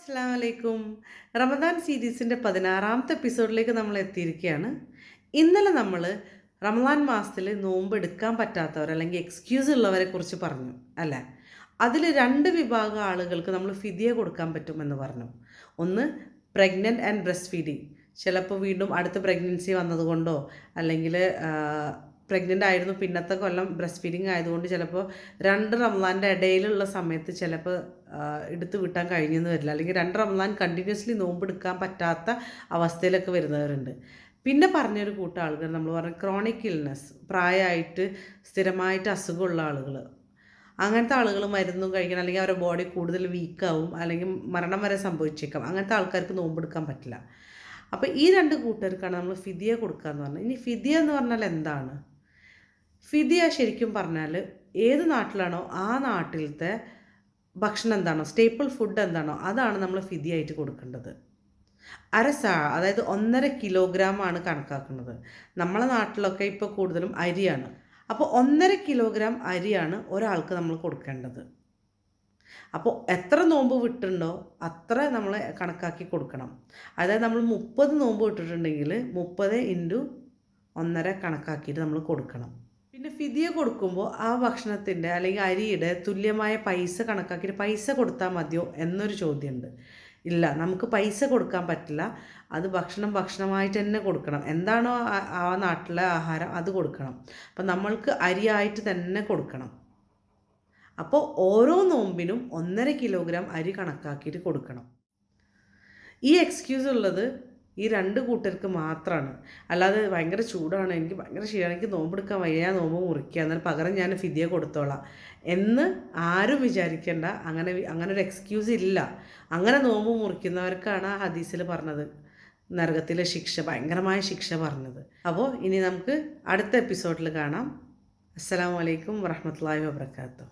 അസ്സലാമു അലൈക്കും. റമദാൻ സീരീസിൻ്റെ 16ാമത്തെ എപ്പിസോഡിലേക്ക് നമ്മൾ എത്തിയിരിക്കുകയാണ്. ഇന്നലെ നമ്മൾ റമദാൻ മാസത്തിൽ നോമ്പ് എടുക്കാൻ പറ്റാത്തവർ അല്ലെങ്കിൽ എക്സ്ക്യൂസ് ഉള്ളവരെ കുറിച്ച് പറഞ്ഞു അല്ലേ. അതിൽ രണ്ട് വിഭാഗം ആളുകൾക്ക് നമ്മൾ ഫിദിയ കൊടുക്കാൻ പറ്റുമെന്ന് പറഞ്ഞു. ഒന്ന് പ്രഗ്നൻറ്റ് ആൻഡ് ബ്രസ്റ്റ് ഫീഡിങ്. ചിലപ്പോൾ വീണ്ടും അടുത്ത പ്രഗ്നൻസി വന്നതുകൊണ്ടോ അല്ലെങ്കിൽ പ്രഗ്നൻ്റ് ആയിരുന്നു പിന്നത്തെ കൊല്ലം ബ്രസ്റ്റ് ഫീഡിങ് ആയതുകൊണ്ട് ചിലപ്പോൾ രണ്ട് റമദാൻ്റെ ഇടയിലുള്ള സമയത്ത് ചിലപ്പോൾ എടുത്തു വിട്ടാൻ കഴിഞ്ഞെന്ന് വരില്ല, അല്ലെങ്കിൽ രണ്ട് റമദാൻ കണ്ടിന്യൂസ്ലി നോമ്പെടുക്കാൻ പറ്റാത്ത അവസ്ഥയിലൊക്കെ വരുന്നവരുണ്ട്. പിന്നെ പറഞ്ഞൊരു കൂട്ടം ആളുകൾ നമ്മൾ പറഞ്ഞ ക്രോണിക് ഇൽനെസ്, പ്രായമായിട്ട് സ്ഥിരമായിട്ട് അസുഖമുള്ള ആളുകൾ, അങ്ങനത്തെ ആളുകൾ മരുന്നും കഴിക്കണം, അല്ലെങ്കിൽ അവരുടെ ബോഡി കൂടുതൽ വീക്കാവും, അല്ലെങ്കിൽ മരണം വരെ സംഭവിച്ചേക്കാം. അങ്ങനത്തെ ആൾക്കാർക്ക് നോമ്പെടുക്കാൻ പറ്റില്ല. അപ്പോൾ ഈ രണ്ട് കൂട്ടർക്കാണ് നമ്മൾ ഫിദിയ കൊടുക്കുക എന്ന് പറഞ്ഞത്. ഇനി ഫിദിയ എന്ന് പറഞ്ഞാൽ എന്താണ്? ഫിദിയ ശരിക്കും പറഞ്ഞാൽ ഏത് നാട്ടിലാണോ ആ നാട്ടിലത്തെ ഭക്ഷണം എന്താണോ, സ്റ്റേപ്പിൾ ഫുഡ് എന്താണോ, അതാണ് നമ്മൾ ഫിദിയ ആയിട്ട് കൊടുക്കേണ്ടത്. അതായത് 1.5 കിലോഗ്രാമാണ് കണക്കാക്കുന്നത്. നമ്മളെ നാട്ടിലൊക്കെ ഇപ്പോൾ കൂടുതലും അരിയാണ്. അപ്പോൾ 1.5 കിലോഗ്രാം അരിയാണ് ഒരാൾക്ക് നമ്മൾ കൊടുക്കേണ്ടത്. അപ്പോൾ എത്ര നോമ്പ് വിട്ടുണ്ടോ അത്ര നമ്മൾ കണക്കാക്കി കൊടുക്കണം. അതായത് നമ്മൾ 30 നോമ്പ് വിട്ടിട്ടുണ്ടെങ്കിൽ 30 ഇൻറ്റു 1.5 കണക്കാക്കിയിട്ട് നമ്മൾ കൊടുക്കണം. പിന്നെ ഫിദിയ കൊടുക്കുമ്പോൾ ആ ഭക്ഷണത്തിൻ്റെ അല്ലെങ്കിൽ അരിയുടെ തുല്യമായ പൈസ കണക്കാക്കിയിട്ട് പൈസ കൊടുത്താൽ മതിയോ എന്നൊരു ചോദ്യമുണ്ട്. ഇല്ല, നമുക്ക് പൈസ കൊടുക്കാൻ പറ്റില്ല. അത് ഭക്ഷണമായിട്ട് തന്നെ കൊടുക്കണം. എന്താണോ ആ നാട്ടിലെ ആഹാരം അത് കൊടുക്കണം. അപ്പം നമ്മൾക്ക് അരിയായിട്ട് തന്നെ കൊടുക്കണം. അപ്പോൾ ഓരോ നോമ്പിനും 1.5 കിലോഗ്രാം അരി കണക്കാക്കിയിട്ട് കൊടുക്കണം. ഈ എക്സ്ക്യൂസ് ഉള്ളത് ഈ രണ്ട് കൂട്ടർക്ക് മാത്രമാണ്. അല്ലാതെ ഭയങ്കര ചൂടാണ്, എനിക്ക് ഭയങ്കര ക്ഷീണം, എനിക്ക് നോമ്പെടുക്കാൻ വയ്യ, ഞാൻ നോമ്പ് മുറിക്കുക, എന്നാൽ പകരം ഞാൻ ഫിദിയ കൊടുത്തോളാം എന്ന് ആരും വിചാരിക്കേണ്ട. അങ്ങനെ ഒരു എക്സ്ക്യൂസ് ഇല്ല. അങ്ങനെ നോമ്പ് മുറിക്കുന്നവർക്കാണ് ആ ഹദീസിൽ പറഞ്ഞത് നരകത്തിലെ ശിക്ഷ, ഭയങ്കരമായ ശിക്ഷ പറഞ്ഞത്. അപ്പോൾ ഇനി നമുക്ക് അടുത്ത എപ്പിസോഡിൽ കാണാം. അസ്സലാമു അലൈക്കും വറഹ്മത്തുള്ളാഹി വബറകാതുഹു.